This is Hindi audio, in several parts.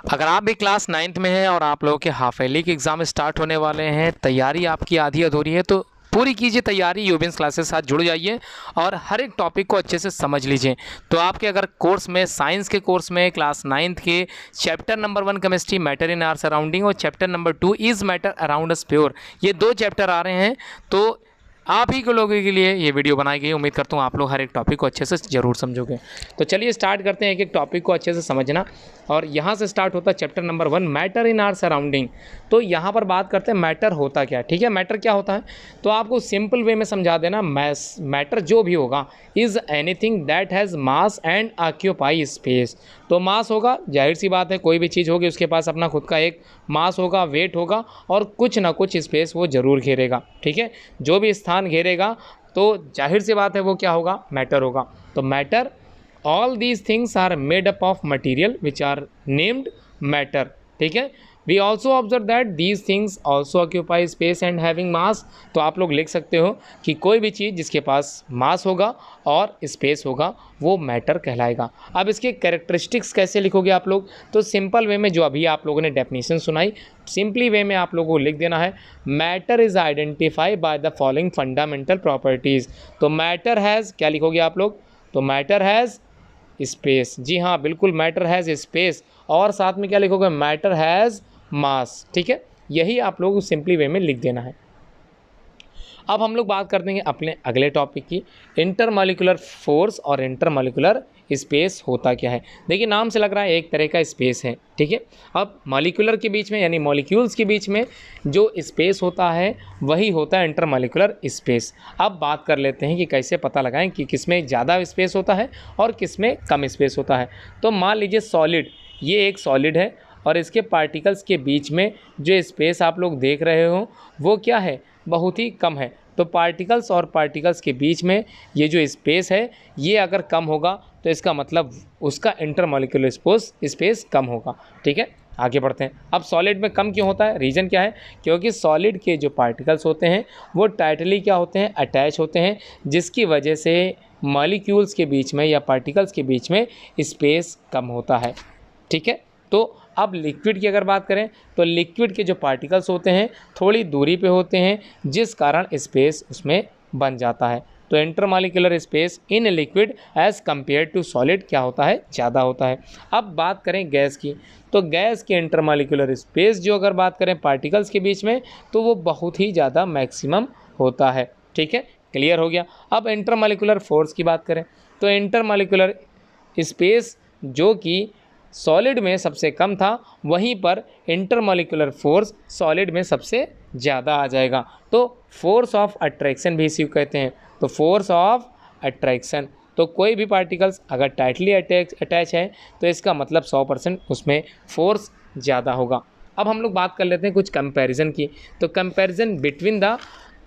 अगर आप भी क्लास 9th में हैं और आप लोगों के हाफ ईयरली के एग्ज़ाम स्टार्ट होने वाले हैं, तैयारी आपकी आधी अधूरी है, तो पूरी कीजिए तैयारी। यूबिन्स क्लासेस के साथ जुड़ जाइए और हर एक टॉपिक को अच्छे से समझ लीजिए। तो आपके अगर कोर्स में, साइंस के कोर्स में क्लास 9th के chapter number 1 chemistry matter in our surrounding और chapter number 2 is matter around us pure, ये 2 चैप्टर आ रहे हैं। तो आप ही के लोगों के लिए ये वीडियो बनाई गई। उम्मीद करता हूँ आप लोग हर एक टॉपिक को अच्छे से ज़रूर समझोगे। तो चलिए स्टार्ट करते हैं एक एक टॉपिक को अच्छे से समझना। और यहाँ से स्टार्ट होता है chapter number 1 matter in our surrounding. तो यहाँ पर बात करते हैं मैटर होता क्या है। ठीक है, मैटर क्या होता है तो आपको सिंपल वे में समझा देना। मैटर जो भी होगा is anything that has mass and occupy space. तो मास होगा, जाहिर सी बात है, कोई भी चीज़ होगी उसके पास अपना खुद का एक मास होगा, वेट होगा और कुछ ना कुछ स्पेस वो ज़रूर घेरेगा। ठीक है, जो भी स्थान घेरेगा तो जाहिर सी बात है वो क्या होगा, मैटर होगा। तो matter, all these things are made up of material which are named matter. ठीक है, we also observe that these things also occupy space and having mass. तो आप लोग लिख सकते हो कि कोई भी चीज़ जिसके पास मास होगा और स्पेस होगा वो मैटर कहलाएगा। अब इसके कैरेक्टरिस्टिक्स कैसे लिखोगे आप लोग, तो सिंपल वे में जो अभी आप लोगों ने डेफिनेशन सुनाई, सिंपली वे में आप लोगों को लिख देना है matter is identify by the following fundamental properties. तो मैटर हैज़, क्या लिखोगे आप लोग, तो मैटर हैज़ स्पेस। जी हाँ, बिल्कुल, मैटर हैज़ स्पेस और साथ में क्या लिखोगे, मैटर हैज़ मास। ठीक है, यही आप लोग सिंपली वे में लिख देना है। अब हम लोग बात कर देंगे अपने अगले टॉपिक की, इंटरमॉलिक्यूलर फोर्स और इंटरमॉलिक्यूलर स्पेस होता क्या है। देखिए नाम से लग रहा है एक तरह का स्पेस है। ठीक है, अब मॉलिक्यूलर के बीच में यानी मॉलिक्यूल्स के बीच में जो स्पेस होता है वही होता है इंटरमॉलिक्यूलर स्पेस। अब बात कर लेते हैं कि कैसे पता लगाएं कि किसमें ज़्यादा स्पेस होता है और किसमें कम स्पेस होता है। तो मान लीजिए सॉलिड, ये एक सॉलिड है और इसके पार्टिकल्स के बीच में जो स्पेस आप लोग देख रहे हो वो क्या है, बहुत ही कम है। तो पार्टिकल्स और पार्टिकल्स के बीच में ये जो स्पेस है ये अगर कम होगा तो इसका मतलब उसका इंटरमॉलिक्यूलर स्पेस कम होगा। ठीक है, आगे बढ़ते हैं। अब सॉलिड में कम क्यों होता है, रीज़न क्या है, क्योंकि सॉलिड के जो पार्टिकल्स होते हैं वो टाइटली क्या होते हैं, अटैच होते हैं, जिसकी वजह से मॉलिक्यूल्स के बीच में या पार्टिकल्स के बीच में स्पेस कम होता है। ठीक है, तो अब लिक्विड की अगर बात करें तो लिक्विड के जो पार्टिकल्स होते हैं थोड़ी दूरी पे होते हैं, जिस कारण स्पेस उसमें बन जाता है। तो intermolecular space in liquid as compare to solid क्या होता है, ज़्यादा होता है। अब बात करें गैस की, तो गैस के इंटरमॉलिक्यूलर स्पेस जो अगर बात करें पार्टिकल्स के बीच में तो वो बहुत ही ज़्यादा मैक्सिमम होता है। ठीक है, क्लियर हो गया। अब इंटरमॉलिक्यूलर फोर्स की बात करें तो इंटरमॉलिक्यूलर स्पेस जो कि सॉलिड में सबसे कम था, वहीं पर इंटरमॉलिक्यूलर फोर्स सॉलिड में सबसे ज़्यादा आ जाएगा। तो फोर्स ऑफ अट्रैक्शन भी इसी को कहते हैं। तो फोर्स ऑफ अट्रैक्शन, तो कोई भी पार्टिकल्स अगर टाइटली अटैच है तो इसका मतलब 100% उसमें फोर्स ज़्यादा होगा। अब हम लोग बात कर लेते हैं कुछ कंपैरिजन की। तो comparison between the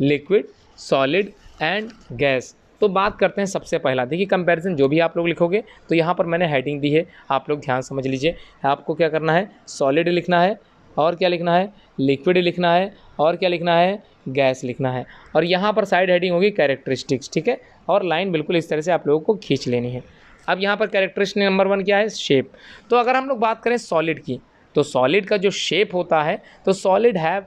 liquid, solid and gas. तो बात करते हैं सबसे पहला, देखिए कंपैरिजन जो भी आप लोग लिखोगे तो यहाँ पर मैंने हेडिंग दी है, आप लोग ध्यान समझ लीजिए। आपको क्या करना है, सॉलिड लिखना है और क्या लिखना है, लिक्विड लिखना है और क्या लिखना है, गैस लिखना है। और यहाँ पर साइड हेडिंग होगी कैरेक्टरिस्टिक्स। ठीक है, और लाइन बिल्कुल इस तरह से आप लोगों को खींच लेनी है। अब यहाँ पर कैरेक्टरिस्टिक नंबर 1 क्या है, शेप। तो अगर हम लोग बात करें सॉलिड की, तो सॉलिड का जो शेप होता है तो सॉलिड हैव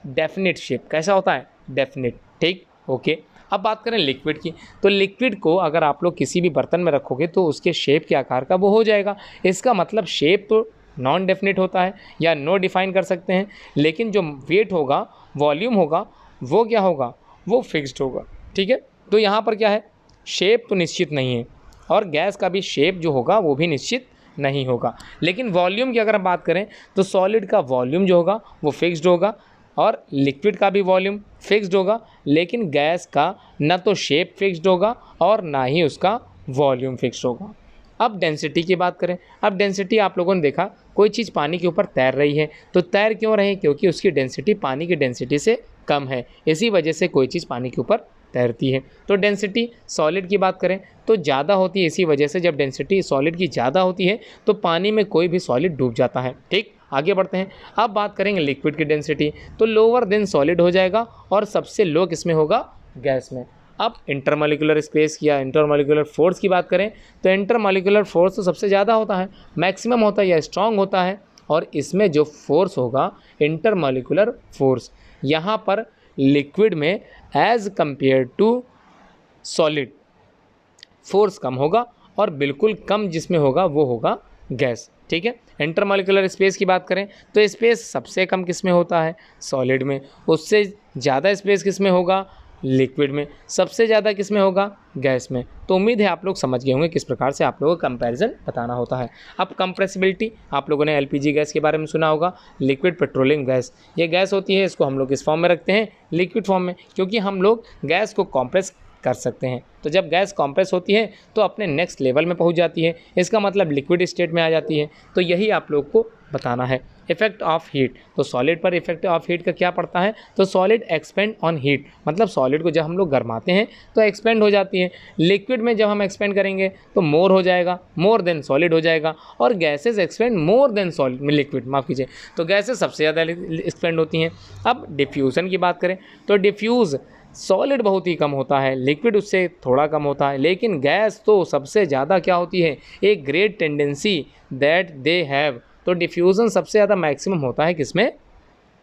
डेफिनेट शेप। कैसा होता है, डेफिनेट। ठीक, ओके। अब बात करें लिक्विड की, तो लिक्विड को अगर आप लोग किसी भी बर्तन में रखोगे तो उसके शेप के आकार का वो हो जाएगा। इसका मतलब शेप तो नॉन डेफिनेट होता है या नो डिफाइन कर सकते हैं, लेकिन जो वेट होगा, वॉल्यूम होगा, वो क्या होगा, वो फिक्स्ड होगा। ठीक है, तो यहाँ पर क्या है, शेप तो निश्चित नहीं है और गैस का भी शेप जो होगा वो भी निश्चित नहीं होगा। लेकिन वॉल्यूम की अगर हम बात करें तो सॉलिड का वॉल्यूम जो होगा वो फिक्स्ड होगा और लिक्विड का भी वॉल्यूम फिक्स्ड होगा, लेकिन गैस का ना तो शेप फिक्स्ड होगा और ना ही उसका वॉल्यूम फिक्स्ड होगा। अब डेंसिटी की बात करें, अब डेंसिटी आप लोगों ने देखा कोई चीज़ पानी के ऊपर तैर रही है तो तैर क्यों रही है, क्योंकि उसकी डेंसिटी पानी की डेंसिटी से कम है, इसी वजह से कोई चीज़ पानी के ऊपर तैरती है। तो डेंसिटी सॉलिड की बात करें तो ज़्यादा होती है, इसी वजह से जब डेंसिटी सॉलिड की ज़्यादा होती है तो पानी में कोई भी सॉलिड डूब जाता है। ठीक, आगे बढ़ते हैं। अब बात करेंगे लिक्विड की डेंसिटी, तो लोअर देन सॉलिड हो जाएगा और सबसे लो किसमें होगा, गैस में। अब इंटरमॉलिक्यूलर स्पेस या इंटरमॉलिक्यूलर फोर्स की बात करें तो इंटरमॉलिक्यूलर फोर्स तो सबसे ज़्यादा होता है, मैक्सिमम होता है या स्ट्रॉन्ग होता है, और इसमें जो फोर्स होगा इंटरमॉलिक्यूलर फोर्स, यहाँ पर लिक्विड में as compared to solid force कम होगा और बिल्कुल कम जिसमें होगा वो होगा गैस। ठीक है, इंटरमॉलिक्यूलर स्पेस की बात करें तो स्पेस सबसे कम किस में होता है, सॉलिड में। उससे ज़्यादा स्पेस किस में होगा, लिक्विड में। सबसे ज़्यादा किस में होगा, गैस में। तो उम्मीद है आप लोग समझ गए होंगे किस प्रकार से आप लोगों को कंपैरिजन बताना होता है। अब कंप्रेसिबिलिटी, आप लोगों ने एलपीजी गैस के बारे में सुना होगा, लिक्विड पेट्रोलियम गैस। ये गैस होती है, इसको हम लोग किस फॉर्म में रखते हैं, लिक्विड फॉर्म में, क्योंकि हम लोग गैस को कॉम्प्रेस कर सकते हैं। तो जब गैस कॉम्प्रेस होती है तो अपने नेक्स्ट लेवल में पहुंच जाती है, इसका मतलब लिक्विड स्टेट में आ जाती है। तो यही आप लोग को बताना है। इफेक्ट ऑफ हीट, तो सॉलिड पर इफेक्ट ऑफ हीट का क्या पड़ता है, तो सॉलिड एक्सपेंड ऑन हीट, मतलब सॉलिड को जब हम लोग गरमाते हैं तो एक्सपेंड हो जाती है। लिक्विड में जब हम एक्सपेंड करेंगे तो मोर हो जाएगा, मोर देन सॉलिड हो जाएगा। और gases expand more than solid में लिक्विड, माफ़ कीजिए, तो गैसेज सबसे ज़्यादा एक्सपेंड होती हैं। अब डिफ्यूज़न की बात करें तो डिफ्यूज़ सॉलिड बहुत ही कम होता है, लिक्विड उससे थोड़ा कम होता है, लेकिन गैस तो सबसे ज़्यादा क्या होती है, एक great tendency that they have. तो डिफ्यूज़न सबसे ज़्यादा मैक्सिमम होता है किसमें,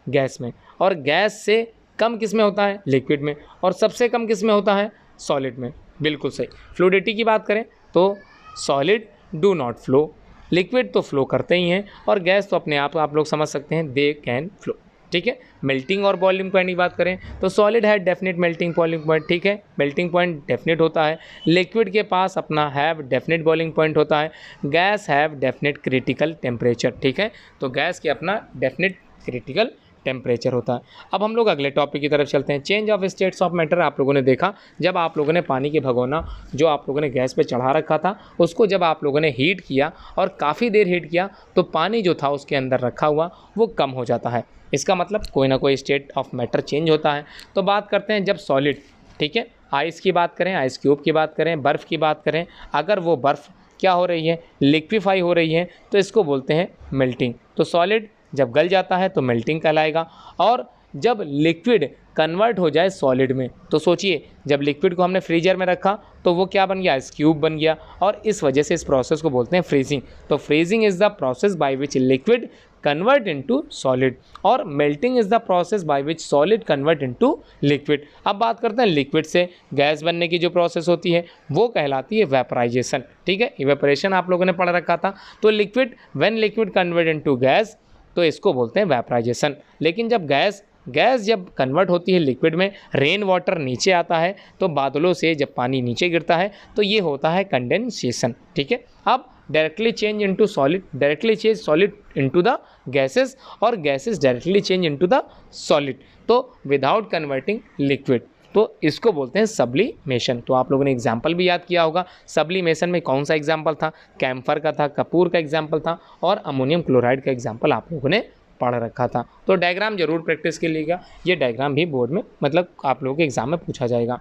गैस में। और गैस से कम किस में होता है, लिक्विड में। और सबसे कम किस में होता है, सॉलिड में। बिल्कुल सही। फ्लूइडिटी की बात करें तो solid do not flow, liquid तो फ्लो करते ही हैं, और गैस तो अपने आप लोग समझ सकते हैं, दे कैन फ्लो। ठीक है, मेल्टिंग और बॉइलिंग पॉइंट की बात करें तो सॉलिड है डेफिनेट मेल्टिंग बॉइलिंग पॉइंट। ठीक है, मेल्टिंग पॉइंट डेफिनेट होता है, लिक्विड के पास अपना हैव डेफिनेट बॉइलिंग पॉइंट होता है, guys have definite critical temperature. ठीक है, तो गैस के अपना डेफिनेट क्रिटिकल टेम्परेचर होता है। अब हम लोग अगले टॉपिक की तरफ चलते हैं, change of states of matter. आप लोगों ने देखा जब आप लोगों ने पानी के भगोना जो आप लोगों ने गैस पे चढ़ा रखा था उसको जब आप लोगों ने हीट किया और काफ़ी देर हीट किया तो पानी जो था उसके अंदर रखा हुआ वो कम हो जाता है। इसका मतलब कोई ना कोई स्टेट ऑफ मैटर चेंज होता है। तो बात करते हैं जब सॉलिड, ठीक है, आइस की बात करें, आइस क्यूब की बात करें, बर्फ़ की बात करें, अगर वो बर्फ़ क्या हो रही है, लिक्विफाई हो रही है, तो इसको बोलते हैं मेल्टिंग। तो सॉलिड जब गल जाता है तो मेल्टिंग कहलाएगा। और जब लिक्विड कन्वर्ट हो जाए सॉलिड में, तो सोचिए जब लिक्विड को हमने फ्रीजर में रखा तो वो क्या बन गया, आइस क्यूब बन गया, और इस वजह से इस प्रोसेस को बोलते हैं फ्रीजिंग। तो freezing is the process by which liquid convert into solid, और melting is the process by which solid convert into liquid. अब बात करते हैं लिक्विड से गैस बनने की जो प्रोसेस होती है वो कहलाती है वेपराइजेशन। ठीक है, इवेपोरेशन आप लोगों ने पढ़ रखा था। तो liquid, when liquid convert into gas, तो इसको बोलते हैं वेपराइजेशन। लेकिन जब गैस जब कन्वर्ट होती है लिक्विड में, रेन वाटर नीचे आता है, तो बादलों से जब पानी नीचे गिरता है तो ये होता है कंडेंसेशन। ठीक है, अब directly change into solid, directly change solid into the gases, और gases directly change into the solid, तो विदाउट कन्वर्टिंग लिक्विड, तो इसको बोलते हैं सब्लिमेशन। तो आप लोगों ने एग्जाम्पल भी याद किया होगा, सब्लिमेशन में कौन सा एग्जाम्पल था, कैम्फर का था, कपूर का एग्जाम्पल था, और अमोनियम क्लोराइड का एग्जाम्पल आप लोगों ने पढ़ रखा था। तो डायग्राम जरूर प्रैक्टिस के लिए, ये डायग्राम भी बोर्ड में मतलब आप लोगों के एग्जाम में पूछा जाएगा।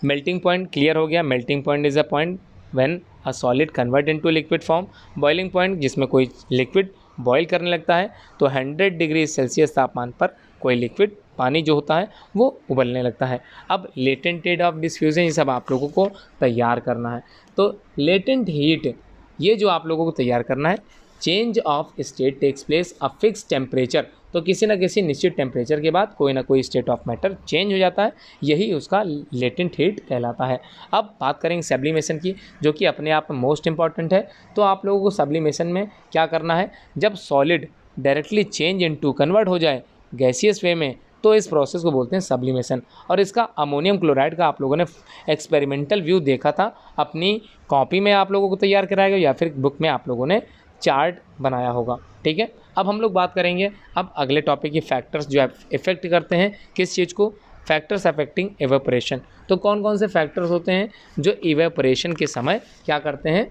मेल्टिंग पॉइंट क्लियर हो गया, melting point is a point when a solid convert into liquid form. Boiling point जिसमें कोई लिक्विड बॉयल करने लगता है, तो 100 डिग्री सेल्सियस तापमान पर कोई लिक्विड पानी जो होता है वो उबलने लगता है। अब लेटेंट हीट ऑफ डिफ्यूजन, ये सब आप लोगों को तैयार करना है। तो लेटेंट हीट, ये जो आप लोगों को तैयार करना है, change of state takes place a fix temperature, तो किसी न किसी निश्चित टेम्परेचर के बाद कोई ना कोई स्टेट ऑफ मैटर चेंज हो जाता है, यही उसका लेटेंट हीट कहलाता है। अब बात करेंगे सब्लिमेशन की, जो कि अपने आप में मोस्ट इंपॉर्टेंट है। तो आप लोगों को सब्लिमेशन में क्या करना है, जब solid directly change into convert हो जाए गैसियस वे में, तो इस प्रोसेस को बोलते हैं सब्लिमेशन। और इसका अमोनियम क्लोराइड का आप लोगों ने एक्सपेरिमेंटल व्यू देखा था, अपनी कॉपी में आप लोगों को तैयार कराया गया या फिर बुक में आप लोगों ने चार्ट बनाया होगा। ठीक है, अब हम लोग बात करेंगे अब अगले टॉपिक की फैक्टर्स जो इफेक्ट करते हैं किस चीज़ को, फैक्टर्स अफेक्टिंग एवेपोरेशन। तो कौन कौन से फैक्टर्स होते हैं जो इवेपोरेशन के समय क्या करते हैं,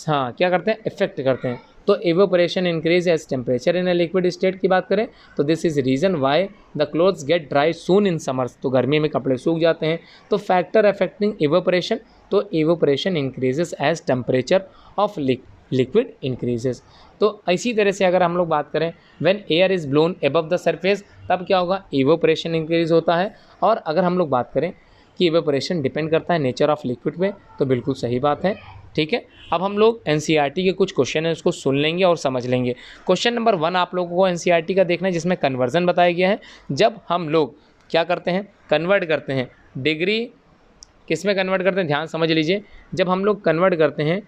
हाँ क्या करते हैं, इफेक्ट करते हैं। तो evaporation increase as temperature in a liquid state की बात करें तो this is reason why the clothes get dry soon in summers, तो गर्मी में कपड़े सूख जाते हैं। तो फैक्टर अफेक्टिंग एवेपोरेशन, तो evaporation increases as temperature of liquid increases. तो इसी तरह से अगर हम लोग बात करें when air is blown above the surface, तब क्या होगा, एवेपोरेशन इंक्रीज होता है। और अगर हम लोग बात करें कि एवेपोरेशन डिपेंड करता है नेचर ऑफ लिक्विड पे, तो बिल्कुल सही बात है। ठीक है। अब हम लोग एनसीईआरटी के कुछ क्वेश्चन हैं उसको सुन लेंगे और समझ लेंगे। क्वेश्चन नंबर 1 आप लोगों को एनसीईआरटी का देखना है, जिसमें कन्वर्जन बताया गया है। जब हम लोग क्या करते हैं, कन्वर्ट करते हैं डिग्री, किस में कन्वर्ट करते हैं, ध्यान समझ लीजिए। जब हम लोग कन्वर्ट करते हैं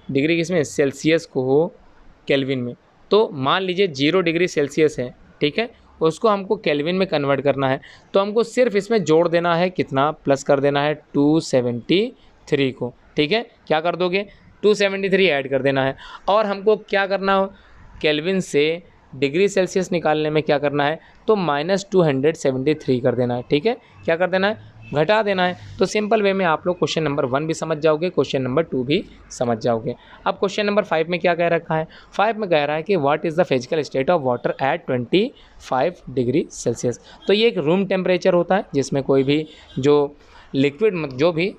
डिग्री किस में, सेल्सियस को केल्विन में, तो मान लीजिए 0 डिग्री सेल्सियस है, ठीक है, उसको हमको केल्विन में कन्वर्ट करना है। तो हमको सिर्फ इसमें जोड़ देना है, कितना, प्लस कर देना है 273 को, ठीक है। क्या कर दोगे, 273 ऐड कर देना है। और हमको क्या करना हो, केल्विन से डिग्री सेल्सियस निकालने में क्या करना है, तो -273 कर देना है, ठीक है। क्या कर देना है, घटा देना है। तो सिंपल वे में आप लोग क्वेश्चन नंबर 1 भी समझ जाओगे, क्वेश्चन नंबर 2 भी समझ जाओगे। अब क्वेश्चन नंबर 5 में क्या कह रखा है, 5 में कह रहा है कि what is the physical state of water at 25 degree Celsius. तो ये एक रूम टेम्परेचर होता है, जिसमें कोई भी जो लिक्विड, जो भी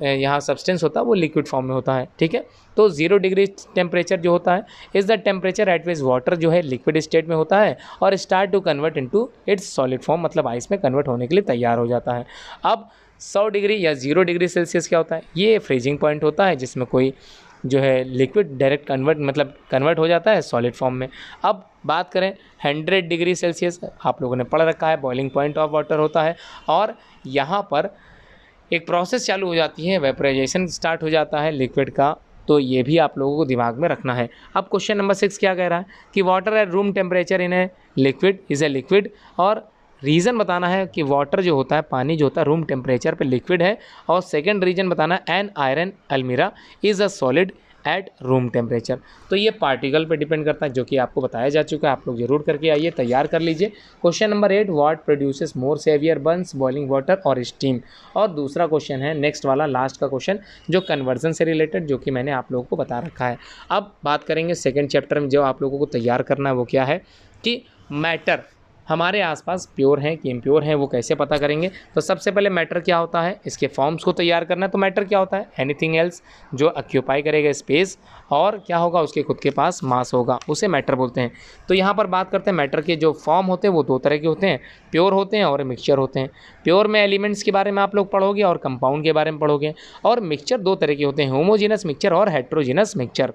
यहाँ सब्सटेंस होता है वो लिक्विड फॉर्म में होता है, ठीक है। तो 0 डिग्री टेम्परेचर जो होता है is the temperature at which water जो है लिक्विड स्टेट में होता है और start to convert into its solid form, मतलब आइस में कन्वर्ट होने के लिए तैयार हो जाता है। अब 100 डिग्री या 0 डिग्री सेल्सियस क्या होता है, ये फ्रीजिंग पॉइंट होता है, जिसमें कोई जो है लिक्विड डायरेक्ट कन्वर्ट हो जाता है सॉलिड फॉर्म में। अब बात करें 100 डिग्री सेल्सियस, आप लोगों ने पढ़ रखा है, बॉइलिंग पॉइंट ऑफ वाटर होता है और यहाँ पर एक प्रोसेस चालू हो जाती है, वेपराइजेशन स्टार्ट हो जाता है लिक्विड का। तो ये भी आप लोगों को दिमाग में रखना है। अब क्वेश्चन नंबर 6 क्या कह रहा है कि water at room temperature in a liquid is a liquid, और रीज़न बताना है कि वाटर जो होता है, पानी जो होता है, रूम टेम्परेचर पे लिक्विड है। और सेकंड रीजन बताना है एन आयरन अलमीरा is a solid at room temperature. तो ये पार्टिकल पे डिपेंड करता है, जो कि आपको बताया जा चुका है, आप लोग जरूर करके आइए, तैयार कर लीजिए। Question number 8, what produces more severe burns, boiling water और स्टीम। और दूसरा क्वेश्चन है नेक्स्ट वाला, लास्ट का क्वेश्चन, जो कन्वर्जन से रिलेटेड, जो कि मैंने आप लोगों को बता रखा है। अब बात करेंगे सेकेंड चैप्टर में, जो आप लोगों को तैयार करना है वो क्या है कि मैटर हमारे आसपास प्योर हैं कि इम्प्योर हैं, वो कैसे पता करेंगे। तो सबसे पहले मैटर क्या होता है, इसके फॉर्म्स को तैयार करना है। तो मैटर क्या होता है, एनीथिंग एल्स जो ऑक्यूपाई करेगा स्पेस और क्या होगा, उसके खुद के पास मास होगा, उसे मैटर बोलते हैं। तो यहाँ पर बात करते हैं मैटर के जो फॉर्म होते हैं वो 2 तरह के होते हैं, प्योर होते हैं और मिक्सचर होते हैं। प्योर में एलिमेंट्स के बारे में आप लोग पढ़ोगे और कंपाउंड के बारे में पढ़ोगे। और मिक्सचर 2 तरह के होते हैं, होमोजीनस मिक्सचर और हेट्रोजीनस मिक्सचर।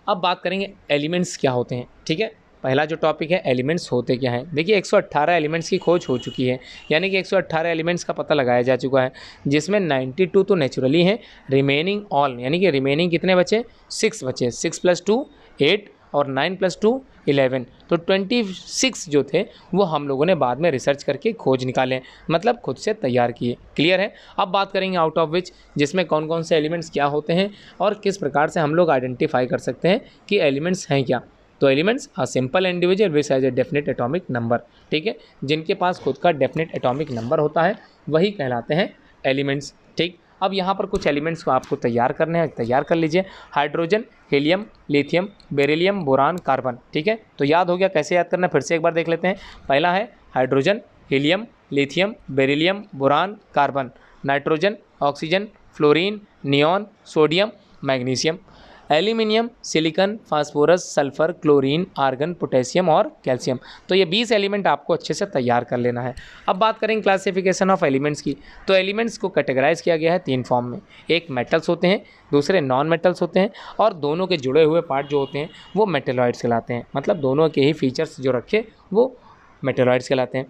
अब बात करेंगे एलिमेंट्स क्या होते हैं, ठीक है। पहला जो टॉपिक है एलिमेंट्स होते क्या हैं। देखिए 118 एलिमेंट्स की खोज हो चुकी है, यानी कि 118 एलिमेंट्स का पता लगाया जा चुका है, जिसमें 92 तो नेचुरली हैं, रिमेनिंग ऑल, यानी कि रिमेनिंग कितने बचे, 6 बचे, 6 + 2 8 और 9 + 2 11। तो 26 जो थे वो हम लोगों ने बाद में रिसर्च करके खोज निकाले, मतलब खुद से तैयार किए। क्लियर है। अब बात करेंगे आउट ऑफ विच, जिसमें कौन कौन से एलिमेंट्स क्या होते हैं और किस प्रकार से हम लोग आइडेंटिफाई कर सकते हैं कि एलिमेंट्स हैं क्या। तो elements are simple individual which has a definite atomic number, ठीक है, जिनके पास खुद का डेफिनेट एटॉमिक नंबर होता है वही कहलाते हैं एलिमेंट्स, ठीक। अब यहाँ पर कुछ एलिमेंट्स को आपको तैयार करने हैं, तैयार कर लीजिए। Hydrogen, helium, lithium, beryllium, boron, carbon, ठीक है। तो याद हो गया, कैसे याद करना है फिर से एक बार देख लेते हैं। पहला है hydrogen, helium, lithium, beryllium, boron, carbon. Nitrogen, oxygen, fluorine, neon, sodium, magnesium. Aluminium, silicon, phosphorus, sulphur, chlorine, argon, potassium और कैल्शियम। तो ये 20 एलिमेंट आपको अच्छे से तैयार कर लेना है। अब बात करें क्लासिफिकेशन ऑफ एलिमेंट्स की, तो एलिमेंट्स को कैटेगराइज किया गया है 3 फॉर्म में। एक मेटल्स होते हैं, दूसरे नॉन मेटल्स होते हैं और दोनों के जुड़े हुए पार्ट जो होते हैं वो मेटेलॉइड्स कहलाते हैं, मतलब दोनों के ही फीचर्स जो रखे वो मेटेलॉइड्स कहलाते हैं।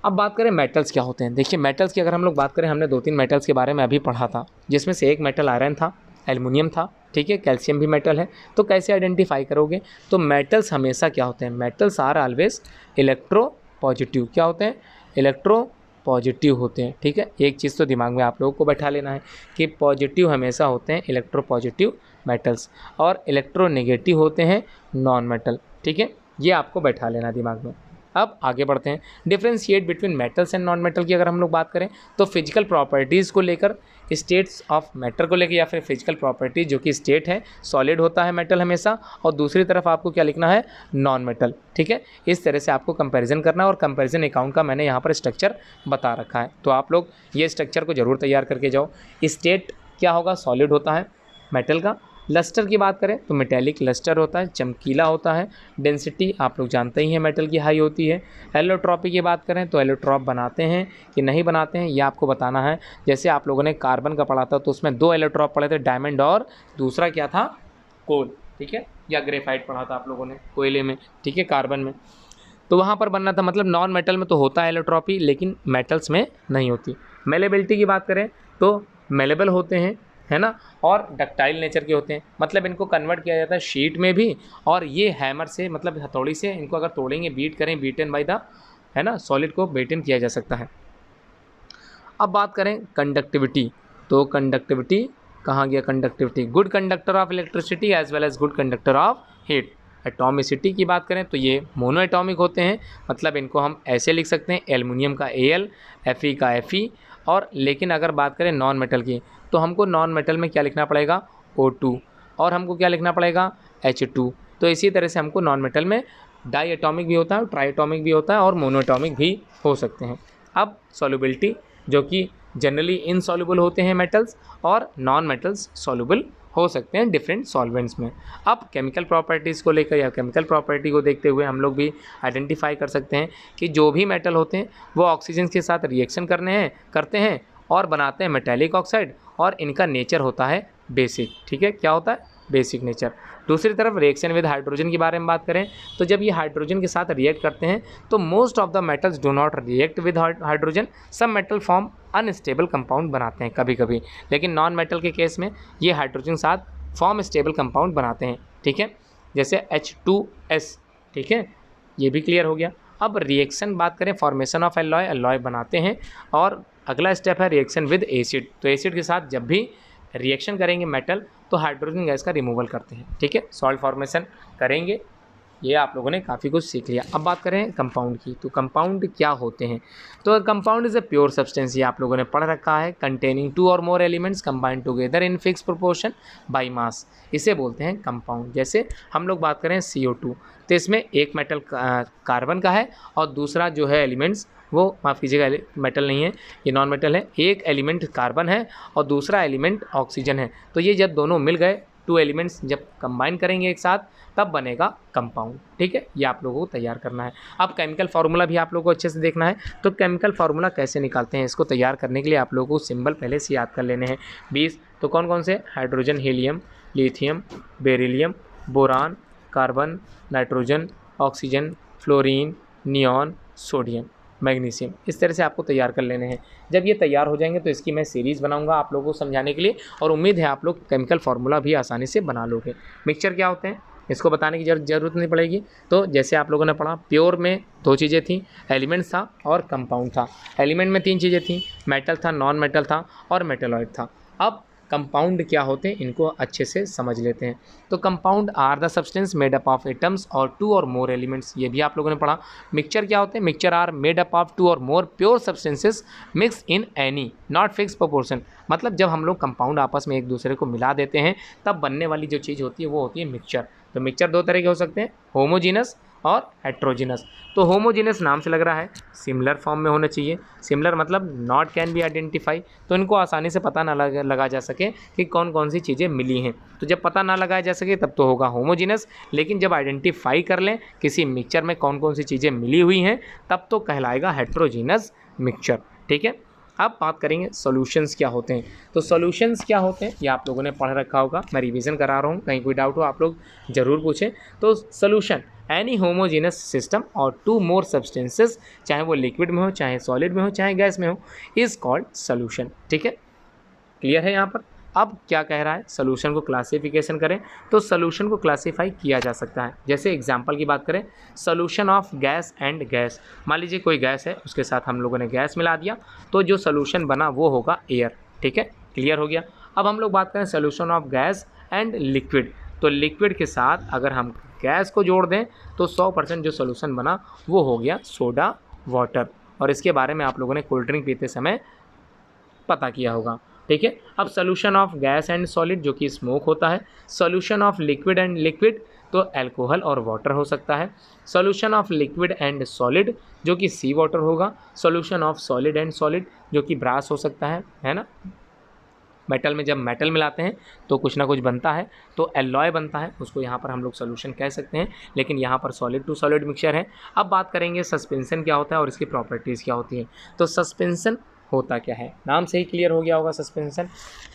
अब बात करें मेटल्स क्या होते हैं। देखिए मेटल्स की अगर हम लोग बात करें, हमने 2-3 मेटल्स के बारे में अभी पढ़ा था, जिसमें से एक मेटल आयरन था, एल्युमिनियम था, ठीक है, कैल्शियम भी मेटल है। तो कैसे आइडेंटिफाई करोगे, तो मेटल्स हमेशा क्या होते हैं, metals are always electropositive. क्या होते हैं, इलेक्ट्रो पॉजिटिव होते हैं, ठीक है। एक चीज़ तो दिमाग में आप लोगों को बैठा लेना है कि पॉजिटिव हमेशा होते हैं इलेक्ट्रो पॉजिटिव मेटल्स और इलेक्ट्रोनेगेटिव होते हैं नॉन मेटल, ठीक है, ये आपको बैठा लेना दिमाग में। अब आगे बढ़ते हैं, differentiate between metals and non metal की अगर हम लोग बात करें तो फिजिकल प्रॉपर्टीज़ को लेकर, स्टेट्स ऑफ मैटर को लेकर, या फिर फिजिकल प्रॉपर्टीज जो कि स्टेट है, सॉलिड होता है मेटल हमेशा, और दूसरी तरफ आपको क्या लिखना है, नॉन मेटल, ठीक है। इस तरह से आपको कंपैरिजन करना है और कंपैरिजन अकाउंट का मैंने यहाँ पर स्ट्रक्चर बता रखा है, तो आप लोग ये स्ट्रक्चर को ज़रूर तैयार करके जाओ। स्टेट क्या होगा, सॉलिड होता है मेटल का, लस्टर की बात करें तो मेटेलिक लस्टर होता है, चमकीला होता है। डेंसिटी आप लोग जानते ही हैं मेटल की हाई होती है। एलोट्रॉपी की बात करें तो एलोट्रॉप बनाते हैं कि नहीं बनाते हैं ये आपको बताना है। जैसे आप लोगों ने कार्बन का पढ़ा था तो उसमें 2 एलोट्रॉप पढ़े थे, डायमंड और दूसरा क्या था, कोल, ठीक है, या ग्रेफाइट पढ़ा था आप लोगों ने कोयले में, ठीक है, कार्बन में। तो वहाँ पर बनना था, मतलब नॉन मेटल में तो होता है एलोट्रॉपी लेकिन मेटल्स में नहीं होती। मेलेबिलिटी की बात करें तो मेलेबल होते हैं, है ना, और डक्टाइल नेचर के होते हैं, मतलब इनको कन्वर्ट किया जाता है शीट में भी, और ये हैमर से, मतलब हथौड़ी से इनको अगर तोड़ेंगे, बीट करें, बीटन बाय द, है ना, सॉलिड को बीटन किया जा सकता है। अब बात करें कंडक्टिविटी, तो कंडक्टिविटी कहाँ गया, conductivity, good conductor of electricity as well as good conductor of heat. Atomicity की बात करें तो ये मोनो एटॉमिक होते हैं, मतलब इनको हम ऐसे लिख सकते हैं, एल्युमिनियम का Al, Fe का Fe, और लेकिन अगर बात करें नॉन मेटल की तो हमको नॉन मेटल में क्या लिखना पड़ेगा, O2, और हमको क्या लिखना पड़ेगा, H2। तो इसी तरह से हमको नॉन मेटल में डाई एटॉमिक भी होता है, ट्राई एटॉमिक भी होता है, और मोनो एटॉमिक भी हो सकते हैं। अब सॉल्युबिलिटी, जो कि जनरली इनसॉल्युबल होते हैं मेटल्स, और नॉन मेटल्स सॉल्युबल हो सकते हैं डिफरेंट सॉल्वेंट्स में। अब केमिकल प्रॉपर्टीज़ को लेकर या केमिकल प्रॉपर्टी को देखते हुए हम लोग भी आइडेंटिफाई कर सकते हैं कि जो भी मेटल होते हैं वो ऑक्सीजन के साथ रिएक्शन करते हैं और बनाते हैं मेटेलिक ऑक्साइड, और इनका नेचर होता है बेसिक, ठीक है, क्या होता है, बेसिक नेचर। दूसरी तरफ रिएक्शन विद हाइड्रोजन के बारे में बात करें तो जब ये हाइड्रोजन के साथ रिएक्ट करते हैं तो most of the metals do not react with hydrogen, सब मेटल फॉर्म अनस्टेबल कंपाउंड बनाते हैं कभी कभी, लेकिन नॉन मेटल के केस में ये हाइड्रोजन के साथ फॉर्म स्टेबल कंपाउंड बनाते हैं, ठीक है, जैसे H2S, ठीक है, ये भी क्लियर हो गया। अब रिएक्शन बात करें, फॉर्मेशन ऑफ एलॉय, एलॉय बनाते हैं, और अगला स्टेप है रिएक्शन विद एसिड। तो एसिड के साथ जब भी रिएक्शन करेंगे मेटल तो हाइड्रोजन गैस का रिमूवल करते हैं, ठीक है, सॉल्ट फॉर्मेशन करेंगे। ये आप लोगों ने काफ़ी कुछ सीख लिया। अब बात करें कंपाउंड की, तो कंपाउंड क्या होते हैं, तो compound is a pure substance, ये आप लोगों ने पढ़ रखा है, कंटेनिंग 2 और more elements combined together in fix proportion by mass, इसे बोलते हैं कंपाउंड। जैसे हम लोग बात करें CO2, तो इसमें एक मेटल कार्बन का है और दूसरा जो है एलिमेंट्स वो, माफ़ कीजिएगा, मेटल नहीं है, ये नॉन मेटल है, एक एलिमेंट कार्बन है और दूसरा एलिमेंट ऑक्सीजन है। तो ये जब दोनों मिल गए, 2 एलिमेंट्स जब कंबाइन करेंगे एक साथ तब बनेगा कंपाउंड, ठीक है, ये आप लोगों को तैयार करना है। अब केमिकल फार्मूला भी आप लोगों को अच्छे से देखना है, तो केमिकल फार्मूला कैसे निकालते हैं, इसको तैयार करने के लिए आप लोगों को सिंबल पहले से याद कर लेने हैं 20। तो कौन कौन से, hydrogen, helium, lithium, beryllium, boron, carbon, nitrogen, oxygen, fluorine, neon, sodium, magnesium, इस तरह से आपको तैयार कर लेने हैं। जब ये तैयार हो जाएंगे तो इसकी मैं सीरीज़ बनाऊंगा आप लोगों को समझाने के लिए, और उम्मीद है आप लोग केमिकल फार्मूला भी आसानी से बना लोगे। मिक्सचर क्या होते हैं इसको बताने की ज़रूरत नहीं पड़ेगी। तो जैसे आप लोगों ने पढ़ा, प्योर में 2 चीज़ें थी, एलिमेंट्स था और कंपाउंड था। एलिमेंट में 3 चीज़ें थी, मेटल था, नॉन मेटल था और मेटेलॉइड था। अब कंपाउंड क्या होते हैं इनको अच्छे से समझ लेते हैं। तो compound are the substance made up of atoms और 2 और मोर एलिमेंट्स, ये भी आप लोगों ने पढ़ा। मिक्सचर क्या होते हैं, mixture are made up of 2 और more pure substances mix in any not fix proportion, मतलब जब हम लोग कंपाउंड आपस में एक दूसरे को मिला देते हैं तब बनने वाली जो चीज़ होती है वो होती है मिक्सचर। तो मिक्सचर 2 तरह के हो सकते हैं, होमोजीनस और हेट्रोजीनस। तो होमोजीनस नाम से लग रहा है सिमिलर फॉर्म में होना चाहिए, सिमिलर मतलब नॉट कैन बी आइडेंटिफाई, तो इनको आसानी से पता ना लगा जा सके कि कौन कौन सी चीज़ें मिली हैं। तो जब पता ना लगाया जा सके तब तो होगा होमोजीनस, लेकिन जब आइडेंटिफाई कर लें किसी मिक्सचर में कौन कौन सी चीज़ें मिली हुई हैं तब तो कहलाएगा हेट्रोजीनस मिक्सचर, ठीक है। अब बात करेंगे सॉल्यूशंस क्या होते हैं। तो सॉल्यूशंस क्या होते हैं ये आप लोगों ने पढ़ रखा होगा, मैं रिवीजन करा रहा हूँ, कहीं कोई डाउट हो आप लोग ज़रूर पूछें। तो सॉल्यूशन एनी होमोजीनस सिस्टम और 2 मोर सब्सटेंसेस, चाहे वो लिक्विड में हो, चाहे सॉलिड में हो, चाहे गैस में हो, इज़ कॉल्ड सॉल्यूशन, ठीक है, क्लियर है यहाँ पर। अब क्या कह रहा है, सोल्यूशन को क्लासिफिकेशन करें तो सोल्यूशन को क्लासीफाई किया जा सकता है। जैसे एग्जांपल की बात करें, solution of gas and gas, मान लीजिए कोई गैस है उसके साथ हम लोगों ने गैस मिला दिया तो जो सोल्यूशन बना वो होगा एयर, ठीक है, क्लियर हो गया। अब हम लोग बात करें solution of gas and liquid, तो लिक्विड के साथ अगर हम गैस को जोड़ दें तो 100% जो सोल्यूशन बना वो हो गया सोडा वाटर, और इसके बारे में आप लोगों ने कोल्ड ड्रिंक पीते समय पता किया होगा, ठीक है। अब solution of gas and solid जो कि स्मोक होता है, solution of liquid and liquid तो अल्कोहल और वाटर हो सकता है, solution of liquid and solid जो कि सी वाटर होगा, solution of solid and solid जो कि ब्रास हो सकता है ना। मेटल में जब मेटल मिलाते हैं तो कुछ ना कुछ बनता है, तो एलॉय बनता है, उसको यहाँ पर हम लोग सोल्यूशन कह सकते हैं, लेकिन यहाँ पर सॉलिड टू सॉलिड मिक्सचर है। अब बात करेंगे सस्पेंशन क्या होता है और इसकी प्रॉपर्टीज़ क्या होती हैं। तो सस्पेंशन होता क्या है, नाम से ही क्लियर हो गया होगा। सस्पेंशन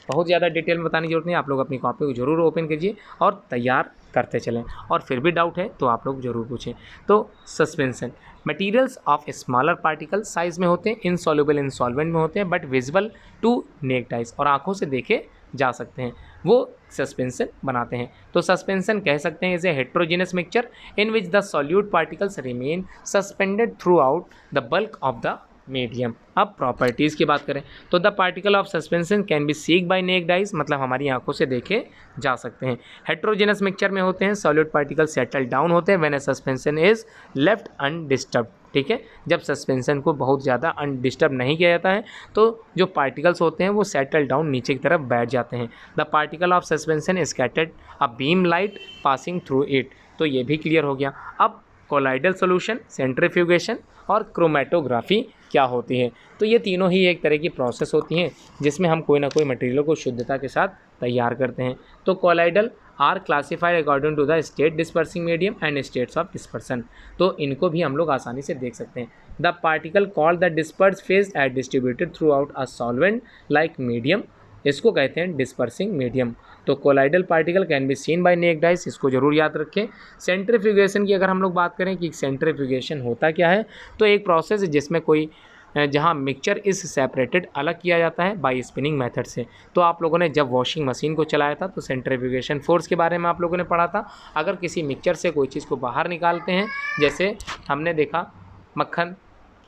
बहुत ज़्यादा डिटेल में बताने की जरूरत नहीं, आप लोग अपनी कॉपी को जरूर ओपन कीजिए और तैयार करते चलें, और फिर भी डाउट है तो आप लोग ज़रूर पूछें। तो suspension materials of smaller particle size में होते हैं, इनसॉल्युबल इन सॉल्वेंट में होते हैं, but visible to naked eyes, और आंखों से देखे जा सकते हैं, वो सस्पेंशन बनाते हैं। तो सस्पेंशन कह सकते हैं is a heterogeneous mixture in which the solute particles remain suspended throughout the bulk of the medium. अब प्रॉपर्टीज़ की बात करें तो the particle of suspension can be seek by naked eyes, मतलब हमारी आंखों से देखे जा सकते हैं। हेट्रोजेनस मिक्सचर में होते हैं, सॉलिड पार्टिकल सेटल डाउन होते हैं when a suspension is left undisturb. ठीक है, जब सस्पेंशन को बहुत ज़्यादा अनडिस्टर्ब नहीं किया जाता है तो जो पार्टिकल्स होते हैं वो सेटल डाउन नीचे की तरफ बैठ जाते हैं। The particle of suspension scattered a beam light passing through it, तो ये भी क्लियर हो गया। अब कोलाइडल सोल्यूशन, सेंट्रीफ्यूगेशन और क्रोमेटोग्राफी क्या होती है, तो ये तीनों ही एक तरह की प्रोसेस होती हैं जिसमें हम कोई ना कोई मटेरियल को शुद्धता के साथ तैयार करते हैं। तो colloidal are classified according to the state dispersing medium and states of dispersion, तो इनको भी हम लोग आसानी से देख सकते हैं। The particle called the disperse phase at distributed throughout a solvent like medium, इसको कहते हैं डिस्पर्सिंग मीडियम। तो colloidal particle can be seen by naked eyes, इसको जरूर याद रखें। सेंट्रीफ्यूगेशन की अगर हम लोग बात करें कि सेंट्रीफ्यूगेशन होता क्या है, तो एक प्रोसेस है जिसमें कोई जहाँ मिक्सचर इज सेपरेटेड अलग किया जाता है बाय स्पिनिंग मेथड से। तो आप लोगों ने जब वॉशिंग मशीन को चलाया था तो सेंट्रीफ्यूगेशन फोर्स के बारे में आप लोगों ने पढ़ा था। अगर किसी मिक्सचर से कोई चीज़ को बाहर निकालते हैं, जैसे हमने देखा मक्खन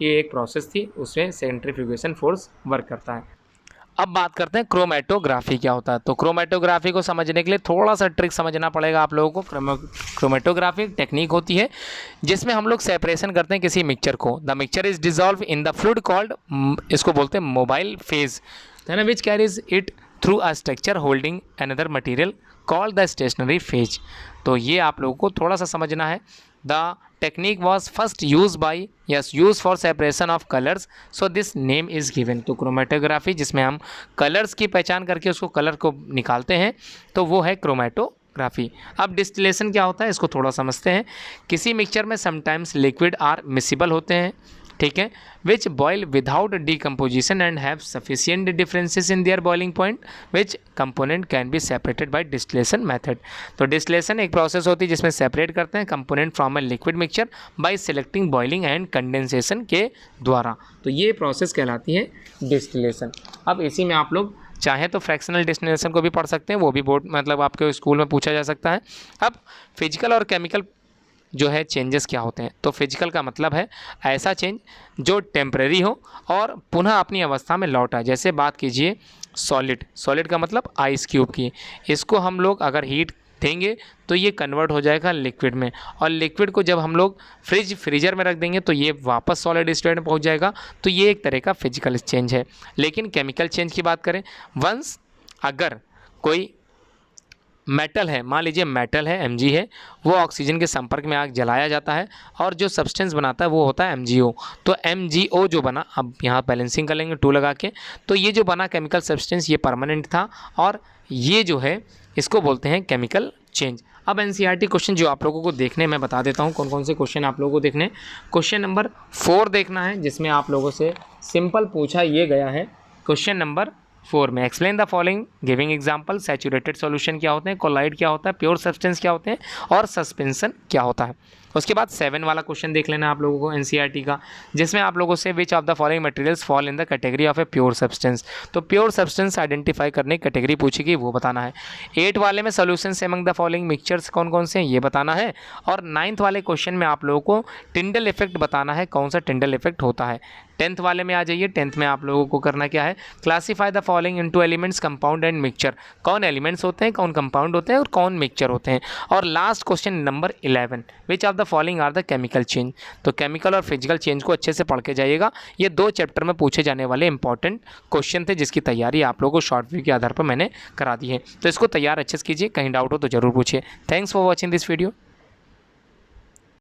की एक प्रोसेस थी, उसमें सेंट्रीफ्यूगेशन फोर्स वर्क करता है। अब बात करते हैं क्रोमेटोग्राफी क्या होता है। तो क्रोमेटोग्राफी को समझने के लिए थोड़ा सा ट्रिक समझना पड़ेगा आप लोगों को। क्रोमेटोग्राफी टेक्निक होती है जिसमें हम लोग सेपरेशन करते हैं किसी मिक्सचर को। The mixture is dissolve in the fluid called, इसको बोलते हैं मोबाइल फेज, है ना, which carries it through a structure holding another material called the stationary phase. तो ये आप लोगों को थोड़ा सा समझना है। The technique was first use by use for separation of colours, so this name is given. तो क्रोमेटोग्राफी जिसमें हम कलर्स की पहचान करके उसको कलर को निकालते हैं, तो वो है क्रोमेटोग्राफी। अब डिस्टिलेशन क्या होता है इसको थोड़ा समझते हैं। किसी मिक्सचर में समटाइम्स लिक्विड आर मिसिबल होते हैं, ठीक है, which boil without decomposition and have sufficient differences in their boiling point, which component can be separated by distillation method. तो डिस्टिलेशन एक प्रोसेस होती है जिसमें सेपरेट करते हैं component from a liquid mixture by selecting boiling and condensation के द्वारा। तो ये प्रोसेस कहलाती है डिस्टिलेशन। अब इसी में आप लोग चाहे तो फ्रैक्शनल डिस्टिलेशन को भी पढ़ सकते हैं, वो भी बोर्ड मतलब आपके स्कूल में पूछा जा सकता है। अब फिजिकल और केमिकल जो है चेंजेस क्या होते हैं, तो फिजिकल का मतलब है ऐसा चेंज जो टेम्परेरी हो और पुनः अपनी अवस्था में लौट आए। जैसे बात कीजिए सॉलिड, सॉलिड का मतलब आइस क्यूब की, इसको हम लोग अगर हीट देंगे तो ये कन्वर्ट हो जाएगा लिक्विड में, और लिक्विड को जब हम लोग फ्रीजर में रख देंगे तो ये वापस सॉलिड स्टेट में पहुंच जाएगा। तो ये एक तरह का फिजिकल चेंज है। लेकिन केमिकल चेंज की बात करें, वंस अगर कोई मेटल है, मान लीजिए मेटल है Mg है, वो ऑक्सीजन के संपर्क में आग जलाया जाता है और जो सब्सटेंस बनाता है वो होता है MgO। तो MgO जो बना, अब यहाँ बैलेंसिंग कर लेंगे 2 लगा के, तो ये जो बना केमिकल सब्सटेंस ये परमानेंट था, और ये जो है इसको बोलते हैं केमिकल चेंज। अब NCERT क्वेश्चन जो आप लोगों को देखने मैं बता देता हूँ कौन कौन से क्वेश्चन आप लोगों को देखने। क्वेश्चन नंबर 4 देखना है जिसमें आप लोगों से सिंपल पूछा ये गया है। क्वेश्चन नंबर 4 में explain the following giving example, saturated solution क्या होते हैं, कोलाइड क्या होता है, प्योर सब्सटेंस क्या होते हैं और सस्पेंशन क्या होता है। उसके बाद 7 वाला क्वेश्चन देख लेना आप लोगों को NCERT का, जिसमें आप लोगों से विच of the following materials fall in the category of a pure substance. तो प्योर सब्सटेंस आइडेंटिफाई करने की कैटेगरी पूछेगी, वो बताना है। 8 वाले में solutions among the following mixtures कौन कौन से हैं ये बताना है। और 9th वाले क्वेश्चन में आप लोगों को टिंडल इफेक्ट बताना है, कौन सा टिंडल इफेक्ट होता है। 10th वाले में आ जाइए। 10th में आप लोगों को करना क्या है, classify the following into elements compound and mixture, कौन एलिमेंट्स होते हैं, कौन कंपाउंड होते हैं और कौन मिक्सचर होते हैं। और last question number 11, which of the following are the chemical change. तो केमिकल और फिजिकल चेंज को अच्छे से पढ़ के जाइएगा। ये 2 चैप्टर में पूछे जाने वाले इंपॉर्टेंट क्वेश्चन थे जिसकी तैयारी आप लोगों को शॉर्ट व्यू के आधार पर मैंने करा दी है। तो इसको तैयार अच्छे से कीजिए, कहीं डाउट हो तो जरूर पूछिए। Thanks for watching this video.